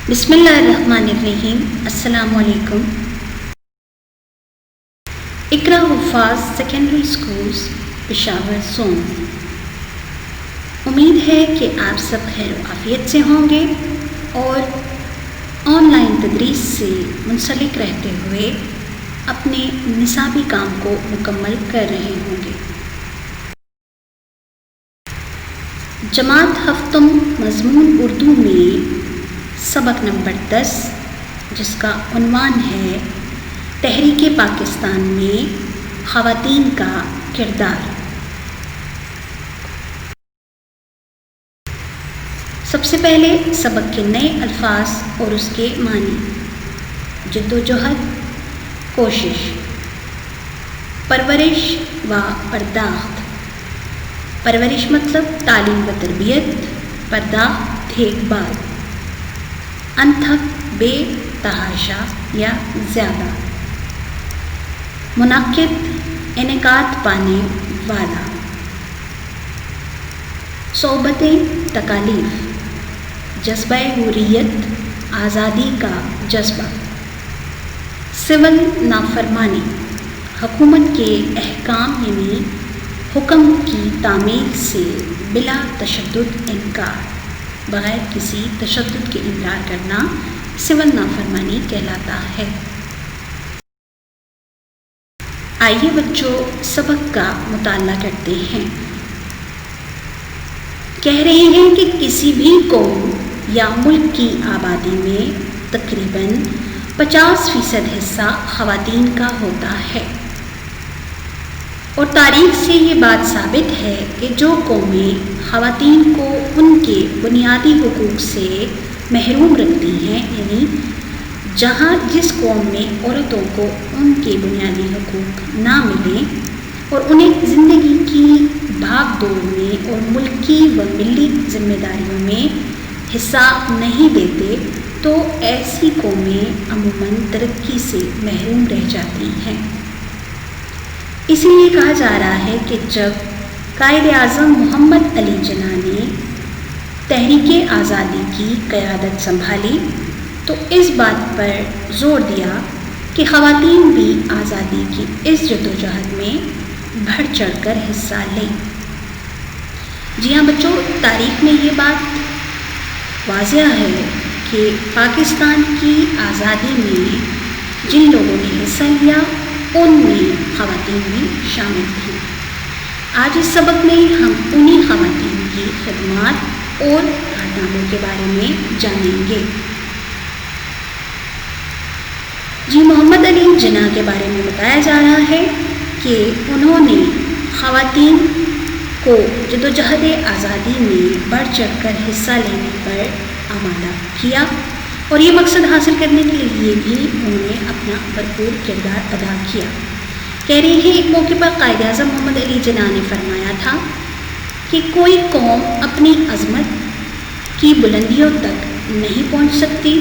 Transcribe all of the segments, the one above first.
بسم اللہ الرحمن الرحیم۔ السلام علیکم۔ اقرا حفاظ سیکنڈری اسکولز پشاور زون، امید ہے کہ آپ سب خیر و عافیت سے ہوں گے اور آن لائن تدریس سے منسلک رہتے ہوئے اپنے نصابی کام کو مکمل کر رہے ہوں گے۔ جماعت ہفتم مضمون اردو میں سبق نمبر 10، جس کا عنوان ہے تحریک پاکستان میں خواتین کا کردار۔ سب سے پہلے سبق کے نئے الفاظ اور اس کے معنی۔ جدوجہد، کوشش، پرورش و پرداخت۔ پرورش مطلب تعلیم و تربیت، پرداخت دیکھ بھال، انتھک بے تحاشا یا زیادہ، منعقد انعقاد پانے والا، صحبتیں تکالیف، جذبہ حریت آزادی کا جذبہ، سول نافرمانی، حکومت کے احکام یعنی حکم کی تعمیل سے بلا تشدد انکار، بغیر کسی تشدد کے انکار کرنا سول نافرمانی کہلاتا ہے۔ آئیے بچوں سبق کا مطالعہ کرتے ہیں۔ کہہ رہے ہیں کہ کسی بھی قوم یا ملک کی آبادی میں تقریباً 50% حصہ خواتین کا ہوتا ہے، اور تاریخ سے یہ بات ثابت ہے کہ جو قومیں خواتین کو ان کے بنیادی حقوق سے محروم رکھتی ہیں، یعنی جہاں جس قوم میں عورتوں کو ان کے بنیادی حقوق نہ ملیں اور انہیں زندگی کی بھاگ دوڑ میں اور ملکی و ملی ذمہ داریوں میں حصہ نہیں دیتے، تو ایسی قومیں عموماً ترقی سے محروم رہ جاتی ہیں۔ اسی لیے کہا جا رہا ہے کہ جب قائد اعظم محمد علی جناح نے تحریک آزادی کی قیادت سنبھالی تو اس بات پر زور دیا کہ خواتین بھی آزادی کی اس جدوجہد میں بڑھ چڑھ کر حصہ لیں۔ جی ہاں بچوں، تاریخ میں یہ بات واضح ہے کہ پاکستان کی آزادی میں جن لوگوں نے حصہ لیا ان میں خواتین بھی شامل تھیں۔ آج اس سبق میں ہم انہی خواتین کی خدمات اور کارناموں کے بارے میں جانیں گے۔ جی محمد علی جناح کے بارے میں بتایا جا رہا ہے کہ انہوں نے خواتین کو جدوجہد آزادی میں بڑھ چڑھ کر حصہ لینے پر آمادہ کیا، اور یہ مقصد حاصل کرنے کے لیے بھی انہوں نے اپنا بھرپور کردار ادا کیا۔ کہہ رہے ہیں ایک موقع پر قائد اعظم محمد علی جناح نے فرمایا تھا کہ کوئی قوم اپنی عظمت کی بلندیوں تک نہیں پہنچ سکتی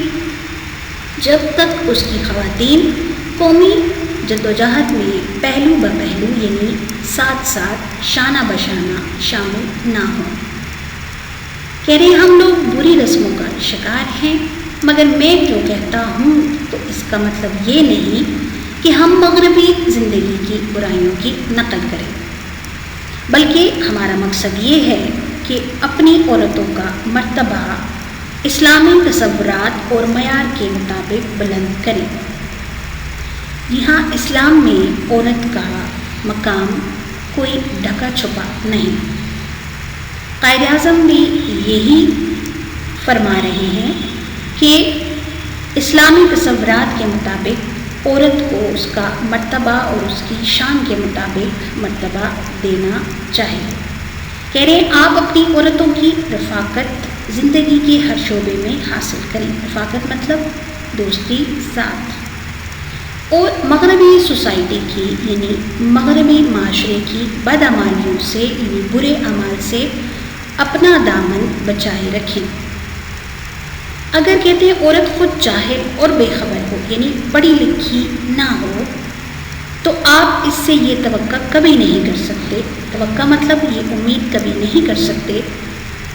جب تک اس کی خواتین قومی جدوجہد میں پہلو بہ پہلو یعنی ساتھ ساتھ شانہ بشانہ شامل نہ ہوں۔ کہہ رہے ہم لوگ بری رسموں کا شکار ہیں، مگر میں جو کہتا ہوں تو اس کا مطلب یہ نہیں کہ ہم مغربی زندگی کی برائیوں کی نقل کریں، بلکہ ہمارا مقصد یہ ہے کہ اپنی عورتوں کا مرتبہ اسلامی تصورات اور معیار کے مطابق بلند کریں۔ جی ہاں، اسلام میں عورت کا مقام کوئی ڈھکا چھپا نہیں۔ قائد اعظم بھی یہی فرما رہے ہیں کہ اسلامی تصورات کے مطابق عورت کو اس کا مرتبہ اور اس کی شان کے مطابق مرتبہ دینا چاہیے۔ کہہ رہے ہیں آپ اپنی عورتوں کی رفاقت زندگی کے ہر شعبے میں حاصل کریں۔ رفاقت مطلب دوستی، ساتھ، اور مغربی سوسائٹی کی یعنی مغربی معاشرے کی بدعمالیوں سے یعنی برے اعمال سے اپنا دامن بچائے رکھیں۔ اگر کہتے ہیں عورت خود جاہل اور بے خبر ہو یعنی پڑھی لکھی نہ ہو تو آپ اس سے یہ توقع کبھی نہیں کر سکتے، توقع مطلب یہ امید کبھی نہیں کر سکتے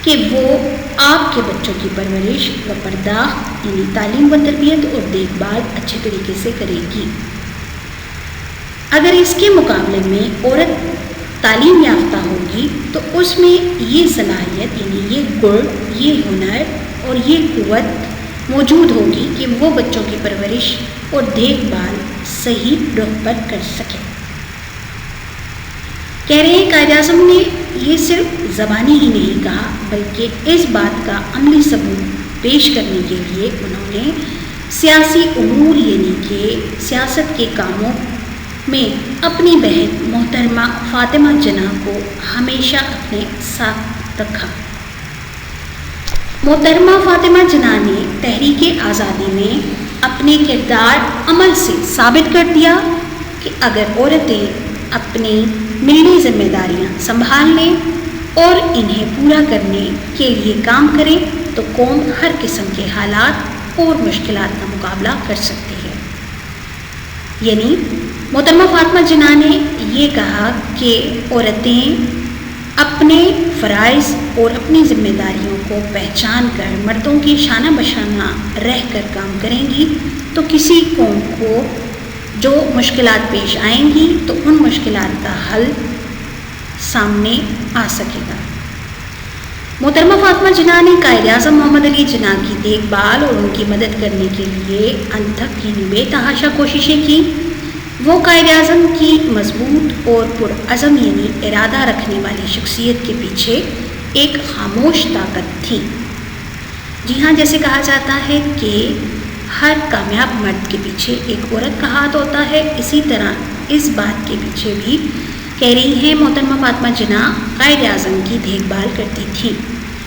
کہ وہ آپ کے بچوں کی پرورش و پرداخت یعنی تعلیم و تربیت اور دیکھ بھال اچھے طریقے سے کرے گی۔ اگر اس کے مقابلے میں عورت تعلیم یافتہ ہوگی تو اس میں یہ صلاحیت یعنی یہ گڑ، یہ ہنر اور یہ قوت موجود ہوگی کہ وہ بچوں کی پرورش اور دیکھ بھال صحیح رخ پر کر سکے۔ کہہ رہے ہیں قائد اعظم نے یہ صرف زبانی ہی نہیں کہا بلکہ اس بات کا عملی ثبوت پیش کرنے کے لیے انہوں نے سیاسی امور یعنی کہ سیاست کے کاموں میں اپنی بہن محترمہ فاطمہ جناح کو ہمیشہ اپنے ساتھ رکھا۔ محترمہ فاطمہ جناح نے تحریک آزادی میں اپنے کردار عمل سے ثابت کر دیا کہ اگر عورتیں اپنی ملی ذمہ داریاں سنبھال لیں اور انہیں پورا کرنے کے لیے کام کریں تو قوم ہر قسم کے حالات اور مشکلات کا مقابلہ کر سکتی ہے۔ یعنی محترمہ فاطمہ جناح نے یہ کہا کہ عورتیں اپنے فرائض اور اپنی ذمہ داریوں کو پہچان کر مردوں کی شانہ بشانہ رہ کر کام کریں گی تو کسی قوم کو جو مشکلات پیش آئیں گی تو ان مشکلات کا حل سامنے آ سکے گا۔ محترمہ فاطمہ جناح نے قائد اعظم محمد علی جناح کی دیکھ بھال اور ان کی مدد کرنے کے لیے انتھک یعنی بے تحاشا کوششیں کی۔ وہ قائد اعظم کی مضبوط اور پرعزم یعنی ارادہ رکھنے والی شخصیت کے پیچھے ایک خاموش طاقت تھی۔ جی ہاں، جیسے کہا جاتا ہے کہ ہر کامیاب مرد کے پیچھے ایک عورت کا ہاتھ ہوتا ہے، اسی طرح اس بات کے پیچھے بھی کہہ رہی ہیں محترمہ فاطمہ جناح قائد اعظم کی دیکھ بھال کرتی تھیں۔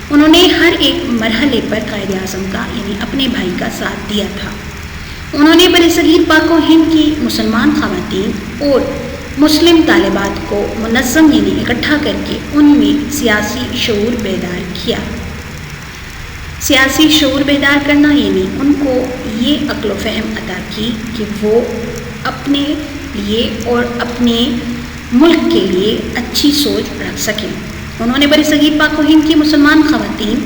انہوں نے ہر ایک مرحلے پر قائد اعظم کا یعنی اپنے بھائی کا ساتھ دیا تھا۔ انہوں نے برصغیر پاک و ہند کی مسلمان خواتین اور مسلم طالبات کو منظم یعنی اکٹھا کر کے ان میں سیاسی شعور بیدار کیا۔ سیاسی شعور بیدار کرنا یعنی ان کو یہ عقل و فہم عطا کی کہ وہ اپنے لیے اور اپنے ملک کے لیے اچھی سوچ رکھ سکیں۔ انہوں نے برصغیر پاک و ہند کی مسلمان خواتین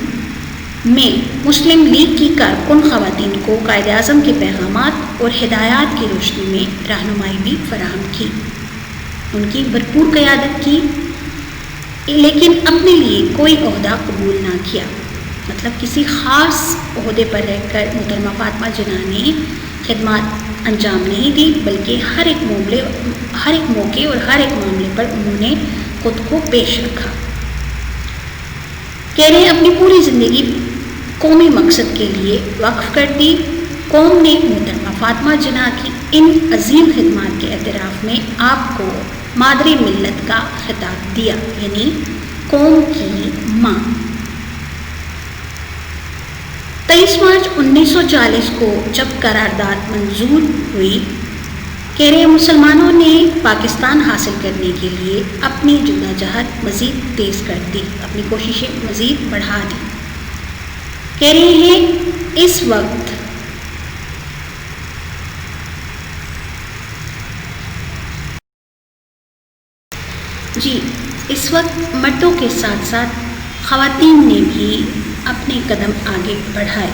میں مسلم لیگ کی کارکن خواتین کو قائد اعظم کے پیغامات اور ہدایات کی روشنی میں رہنمائی بھی فراہم کی، ان کی بھرپور قیادت کی، لیکن اپنے لیے کوئی عہدہ قبول نہ کیا۔ مطلب کسی خاص عہدے پر رہ کر محترمہ فاطمہ جناح نے خدمات انجام نہیں دی بلکہ ہر ایک موقع اور ہر ایک معاملے پر انہوں نے خود کو پیش رکھا۔ کہہ رہے ہیں اپنی پوری زندگی قومی مقصد کے لیے وقف کر دی۔ قوم نے محترمہ فاطمہ جناح کی ان عظیم خدمات کے اعتراف میں آپ کو مادر ملت کا خطاب دیا، یعنی قوم کی ماں۔ 23 مارچ 1940 کو جب قرارداد منظور ہوئی، کہہ رہے مسلمانوں نے پاکستان حاصل کرنے کے لیے اپنی جدوجہد مزید تیز کر دی، اپنی کوششیں مزید بڑھا دی۔ کہہ رہے ہیں اس وقت مردوں کے ساتھ ساتھ خواتین نے بھی اپنے قدم آگے بڑھائے۔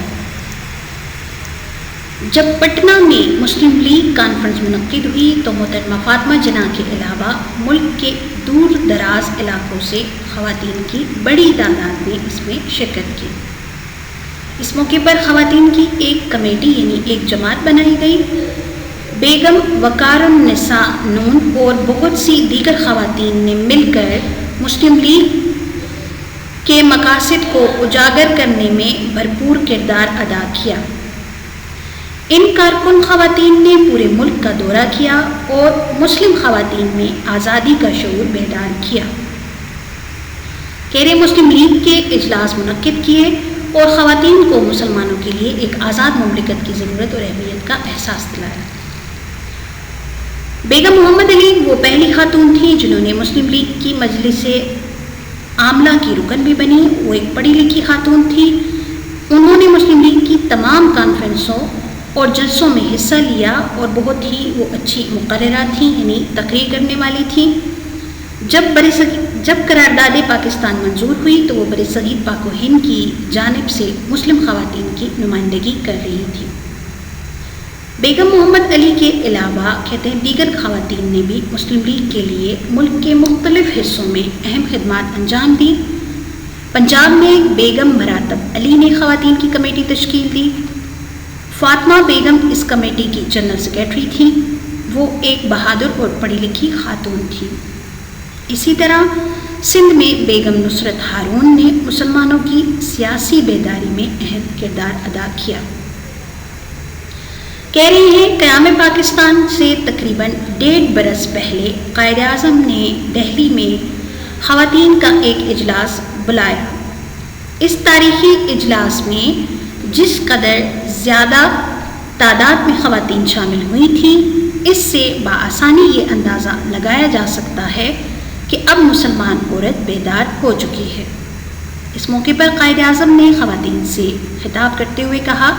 جب پٹنہ میں مسلم لیگ کانفرنس منعقد ہوئی تو محترمہ فاطمہ جناح کے علاوہ ملک کے دور دراز علاقوں سے خواتین کی بڑی تعداد نے اس میں شرکت کی۔ اس موقع پر خواتین کی ایک کمیٹی یعنی ایک جماعت بنائی گئی۔ بیگم وقار النساء نون اور بہت سی دیگر خواتین نے مل کر مسلم لیگ کے مقاصد کو اجاگر کرنے میں بھرپور کردار ادا کیا۔ ان کارکن خواتین نے پورے ملک کا دورہ کیا اور مسلم خواتین میں آزادی کا شعور بیدار کیا۔ کہہ رہے مسلم لیگ کے اجلاس منعقد کیے اور خواتین کو مسلمانوں کے لیے ایک آزاد مملکت کی ضرورت اور اہمیت کا احساس دلایا۔ بیگم محمد علی وہ پہلی خاتون تھیں جنہوں نے مسلم لیگ کی مجلس عاملہ کی رکن بھی بنی۔ وہ ایک پڑھی لکھی خاتون تھی۔ انہوں نے مسلم لیگ کی تمام کانفرنسوں اور جلسوں میں حصہ لیا اور بہت ہی وہ اچھی مقررہ تھیں، یعنی تقریر کرنے والی تھیں۔ جب قرارداد پاکستان منظور ہوئی تو وہ برصغیر پاک و ہند کی جانب سے مسلم خواتین کی نمائندگی کر رہی تھی۔ بیگم محمد علی کے علاوہ کہتے ہیں دیگر خواتین نے بھی مسلم لیگ کے لیے ملک کے مختلف حصوں میں اہم خدمات انجام دی۔ پنجاب میں بیگم مراتب علی نے خواتین کی کمیٹی تشکیل دی۔ فاطمہ بیگم اس کمیٹی کی جنرل سیکرٹری تھیں۔ وہ ایک بہادر اور پڑھی لکھی خاتون تھی۔ اسی طرح سندھ میں بیگم نصرت ہارون نے مسلمانوں کی سیاسی بیداری میں اہم کردار ادا کیا۔ کہہ رہے ہیں قیام پاکستان سے تقریباً 1.5 برس پہلے قائد اعظم نے دہلی میں خواتین کا ایک اجلاس بلایا۔ اس تاریخی اجلاس میں جس قدر زیادہ تعداد میں خواتین شامل ہوئی تھیں، اس سے بآسانی یہ اندازہ لگایا جا سکتا ہے کہ اب مسلمان عورت بیدار ہو چکی ہے۔ اس موقع پر قائد اعظم نے خواتین سے خطاب کرتے ہوئے کہا،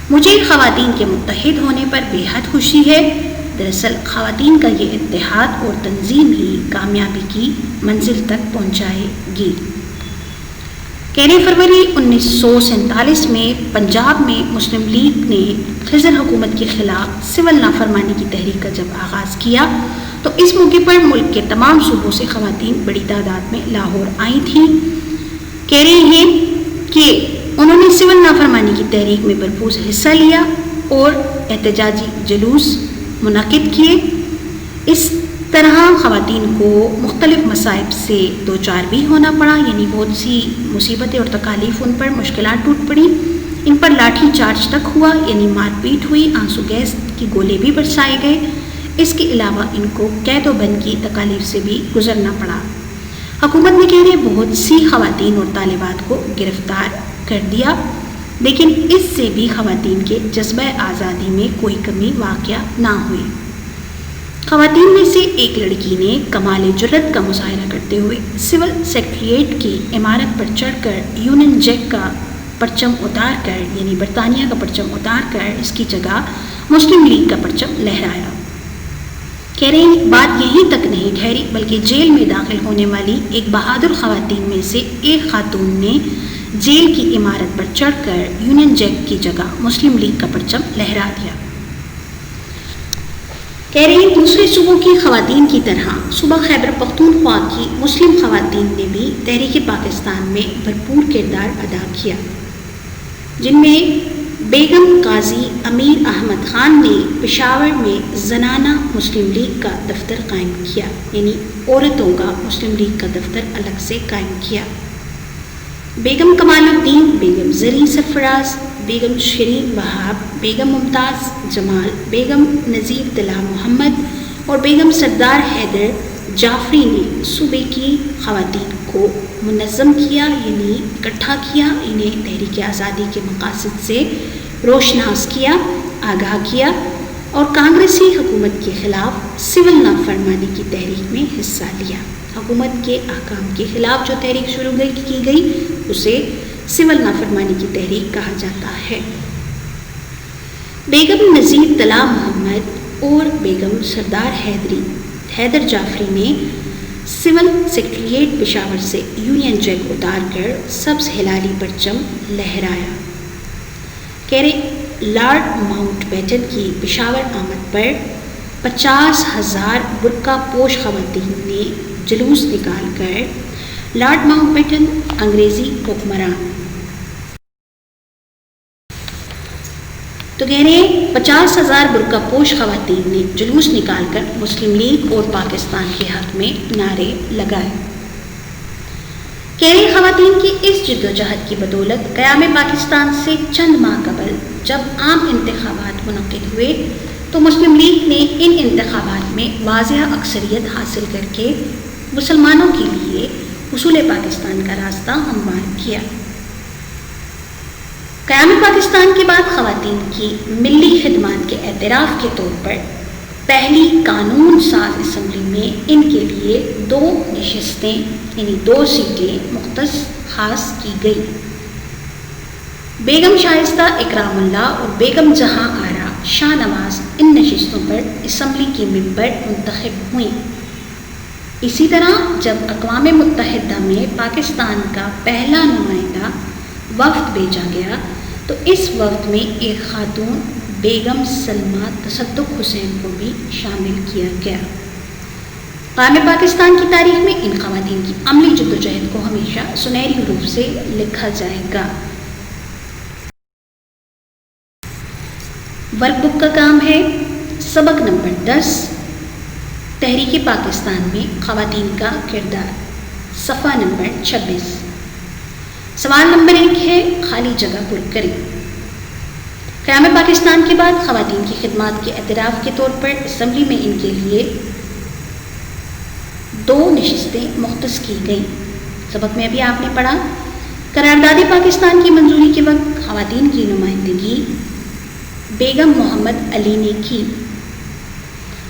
مجھے خواتین کے متحد ہونے پر بے حد خوشی ہے۔ دراصل خواتین کا یہ اتحاد اور تنظیم ہی کامیابی کی منزل تک پہنچائے گی۔ کہہ رہے فروری 1947 میں پنجاب میں مسلم لیگ نے خضر حکومت کے خلاف سول نافرمانی کی تحریک کا جب آغاز کیا تو اس موقع پر ملک کے تمام صوبوں سے خواتین بڑی تعداد میں لاہور آئی تھیں۔ کہہ رہے ہیں کہ انہوں نے سول نافرمانی کی تحریک میں بھرپور حصہ لیا اور احتجاجی جلوس منعقد کیے۔ اس طرح خواتین کو مختلف مصائب سے دوچار بھی ہونا پڑا، یعنی بہت سی مصیبتیں اور تکالیف ان پر مشکلات ٹوٹ پڑی۔ ان پر لاٹھی چارج تک ہوا، یعنی مار پیٹ ہوئی، آنسو گیس کے گولے بھی برسائے گئے۔ اس کے علاوہ ان کو قید و بند کی تکالیف سے بھی گزرنا پڑا۔ حکومت نے کہہ رہے بہت سی خواتین اور طالبات کو گرفتار کر دیا، لیکن اس سے بھی خواتین کے جذبہ آزادی میں کوئی کمی واقع نہ ہوئی۔ خواتین میں سے ایک لڑکی نے کمال جرت کا مظاہرہ کرتے ہوئے سول سیکریٹریٹ کی عمارت پر چڑھ کر یونین جیک کا پرچم اتار کر، یعنی برطانیہ کا پرچم اتار کر اس کی جگہ مسلم لیگ کا پرچم لہرایا۔ کہہ رہے ہیں بات یہیں تک نہیں ٹھہری، بلکہ جیل میں داخل ہونے والی ایک بہادر خواتین میں سے ایک خاتون نے جیل کی عمارت پر چڑھ کر یونین جیک کی جگہ مسلم لیگ کا پرچم لہرا دیا۔ کہہ رہے ہیں دوسرے صوبوں کی خواتین کی طرح صوبہ خیبر پختونخوا کی مسلم خواتین نے بھی تحریک پاکستان میں بھرپور کردار ادا کیا، جن میں بیگم قاضی امیر احمد خان نے پشاور میں زنانہ مسلم لیگ کا دفتر قائم کیا، یعنی عورتوں کا مسلم لیگ کا دفتر الگ سے قائم کیا۔ بیگم کمال الدین، بیگم زری سرفراز، بیگم شیرین وہاب، بیگم ممتاز جمال، بیگم نذیر طلعہ محمد اور بیگم سردار حیدر جعفری نے صوبے کی خواتین کو منظم کیا، یعنی اکٹھا کیا، انہیں تحریک آزادی کے مقاصد سے روشناس کیا، آگاہ کیا اور کانگریسی حکومت کے خلاف سول نافرمانی کی تحریک میں حصہ لیا۔ حکومت کے احکام کے خلاف جو تحریک شروع کی گئی اسے سول نافرمانی کی تحریک کہا جاتا ہے۔ بیگم نذیر طلعہ محمد اور بیگم سردار حیدر جعفری نے سول سیکریٹریٹ پشاور سے یونین جیک اتار کر سبز ہلالی پرچم لہرایا۔ کہہ رہے لارڈ ماؤنٹ بیٹن کی پشاور آمد پر 50,000 برقع پوش خواتین نے جلوس نکال کر لارڈ ماؤنٹ بیٹن انگریزی حکمران، تو کہہ رہے ہیں 50,000 برقع پوش خواتین نے جلوس نکال کر مسلم لیگ اور پاکستان کے حق میں نعرے لگائے۔ کہہ رہے خواتین کی اس جد و جہد کی بدولت قیام پاکستان سے چند ماہ قبل جب عام انتخابات منعقد ہوئے تو مسلم لیگ نے ان انتخابات میں واضح اکثریت حاصل کر کے مسلمانوں کے لیے حصول پاکستان کا راستہ ہموار کیا۔ قیام پاکستان کے بعد خواتین کی ملی خدمات کے اعتراف کے طور پر پہلی قانون ساز اسمبلی میں ان کے لیے 2 نشستیں یعنی 2 سیٹیں مختص خاص کی گئی۔ بیگم شائستہ اکرام اللہ اور بیگم جہاں آرا شاہ نواز ان نشستوں پر اسمبلی کی ممبر منتخب ہوئیں۔ اسی طرح جب اقوام متحدہ میں پاکستان کا پہلا نمائندہ وفد بھیجا گیا تو اس وفد میں ایک خاتون بیگم سلمہ تصدق حسین کو بھی شامل کیا گیا۔ قائم پاکستان کی تاریخ میں ان خواتین کی عملی جدوجہد کو ہمیشہ سنہری حروف سے لکھا جائے گا۔ ورک بک کا کام ہے سبق نمبر 10 تحریک پاکستان میں خواتین کا کردار، صفحہ نمبر 26۔ سوال نمبر 1 ہے خالی جگہ پر کریں۔ قیام پاکستان کے بعد خواتین کی خدمات کے اعتراف کے طور پر اسمبلی میں ان کے لیے 2 نشستیں مختص کی گئیں۔ سبق میں ابھی آپ نے پڑھا قرارداد پاکستان کی منظوری کے وقت خواتین کی نمائندگی بیگم محمد علی نے کی۔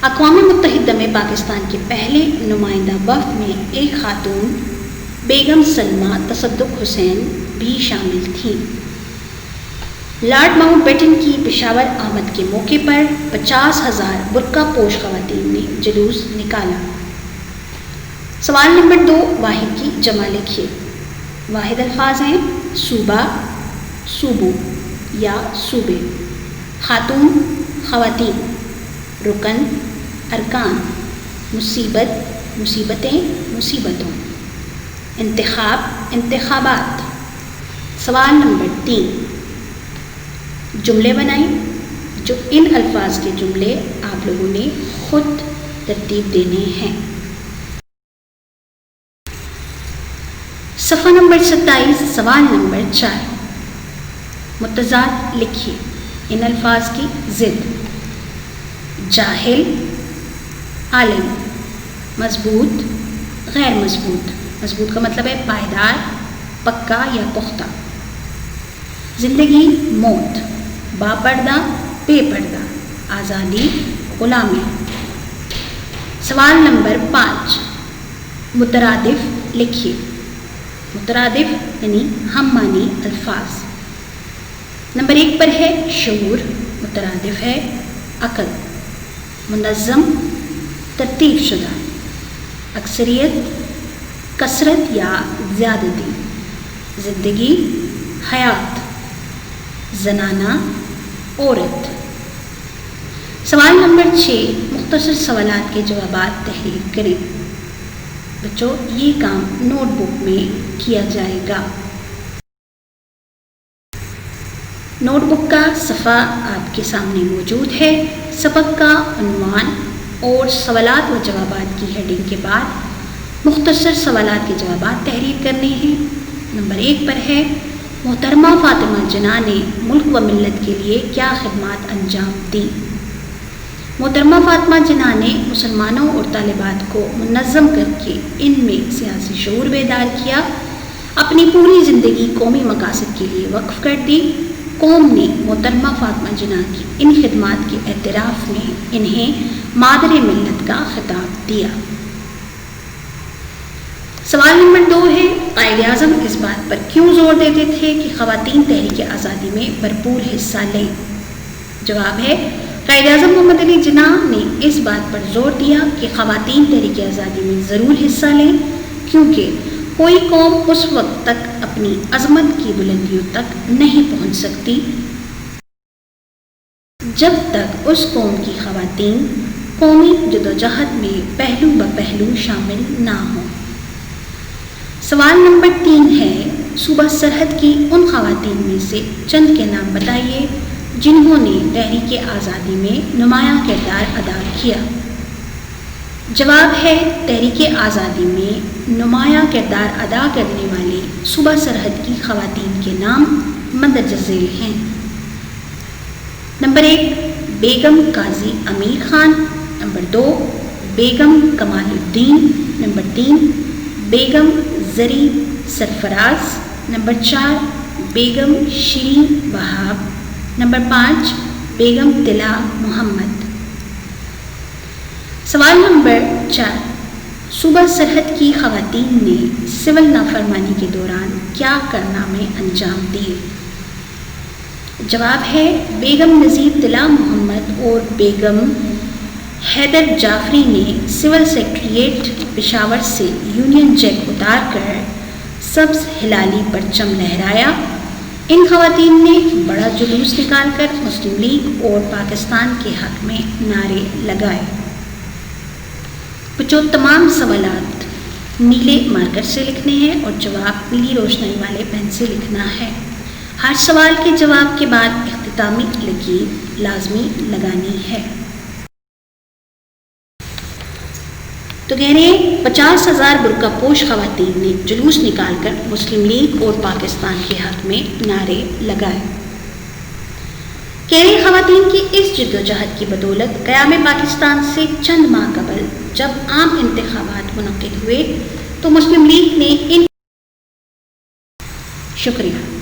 اقوام متحدہ میں پاکستان کے پہلے نمائندہ وفد میں ایک خاتون بیگم سلمہ تصدق حسین بھی شامل تھیں۔ لارڈ ماؤنٹ بیٹن کی پشاور آمد کے موقع پر 50,000 برقع پوش خواتین نے جلوس نکالا۔ سوال نمبر 2 واحد کی جمع لکھیے۔ واحد الفاظ ہیں صوبہ، صوبوں یا صوبے، خاتون، خواتین، رکن، ارکان، مصیبت، مصیبتیں، مصیبتوں، انتخاب، انتخابات۔ سوال نمبر 3 جملے بنائیں جو ان الفاظ کے جملے آپ لوگوں نے خود ترتیب دینے ہیں۔ صفحہ نمبر 27 سوال نمبر 4 متضاد لکھیے ان الفاظ کی ضد۔ جاہل، عالم، مضبوط، غیر مضبوط۔ مضبوط کا مطلب ہے پائیدار، پکا یا پختہ۔ زندگی، موت، با پردہ، بے پردہ، آزادی، غلامی۔ سوال نمبر 5 مترادف لکھیے۔ مترادف یعنی ہم معنی الفاظ۔ نمبر 1 پر ہے شعور، مترادف ہے عقل۔ منظم، ترتیب شدہ۔ اکثریت، کثرت یا زیادتی۔ زندگی، حیات۔ زنانہ، عورت۔ سوال نمبر 6 مختصر سوالات کے جوابات تحریر کریں۔ بچوں یہ کام نوٹ بک میں کیا جائے گا۔ نوٹ بک کا صفحہ آپ کے سامنے موجود ہے۔ سبق کا عنوان اور سوالات و جوابات کی ہیڈنگ کے بعد مختصر سوالات کے جوابات تحریر کرنے ہیں۔ نمبر 1 پر ہے محترمہ فاطمہ جناح نے ملک و ملت کے لیے کیا خدمات انجام دیں؟ محترمہ فاطمہ جناح نے مسلمانوں اور طالبات کو منظم کر کے ان میں سیاسی شعور بیدار کیا، اپنی پوری زندگی قومی مقاصد کے لیے وقف کر دی۔ قوم نے محترمہ فاطمہ جناح کی ان خدمات کے اعتراف میں انہیں مادر ملت کا خطاب دیا۔ سوال نمبر 2 ہے قائد اعظم اس بات پر کیوں زور دیتے تھے کہ خواتین تحریک آزادی میں بھرپور حصہ لیں؟ جواب ہے قائد اعظم محمد علی جناح نے اس بات پر زور دیا کہ خواتین تحریک آزادی میں ضرور حصہ لیں، کیونکہ کوئی قوم اس وقت تک اپنی عظمت کی بلندیوں تک نہیں پہنچ سکتی جب تک اس قوم کی خواتین قومی جدوجہد میں پہلو بپہلو شامل نہ ہوں۔ سوال نمبر 3 ہے صوبہ سرحد کی ان خواتین میں سے چند کے نام بتائیے جنہوں نے تحریک آزادی میں نمایاں کردار ادا کیا۔ جواب ہے تحریک آزادی میں نمایاں کردار ادا کرنے والی صوبہ سرحد کی خواتین کے نام مندرجہ ذیل ہیں۔ نمبر 1 بیگم قاضی امیر خان۔ نمبر 2 بیگم کمال الدین۔ نمبر 3 بیگم زری سرفراز۔ نمبر 4 بیگم شیرین وہاب۔ نمبر 5 بیگم طلعہ محمد۔ سوال نمبر 4 صوبہ سرحد کی خواتین نے سول نافرمانی کے دوران کیا کارنامے انجام دیے؟ جواب ہے بیگم نظیر طلعہ محمد اور بیگم حیدر جعفری نے سول سیکریٹریٹ پشاور سے یونین جیک اتار کر سبز ہلالی پرچم لہرایا۔ ان خواتین نے بڑا جلوس نکال کر مسلم لیگ اور پاکستان کے حق میں نعرے لگائے۔ جو تمام سوالات نیلے مارکر سے لکھنے ہیں اور جواب پیلی روشنائی والے پین سے لکھنا ہے۔ ہر سوال کے جواب کے بعد اختتامی لکیر لازمی لگانی ہے۔ تو کہہ رہے ہیں 50,000 برقع پوش خواتین نے جلوس نکال کر مسلم لیگ اور پاکستان کے حق میں نعرے لگائے۔ کہہ رہے خواتین کی اس جدوجہد کی بدولت قیام پاکستان سے چند ماہ قبل جب عام انتخابات منعقد ہوئے تو مسلم لیگ نے ان شکریہ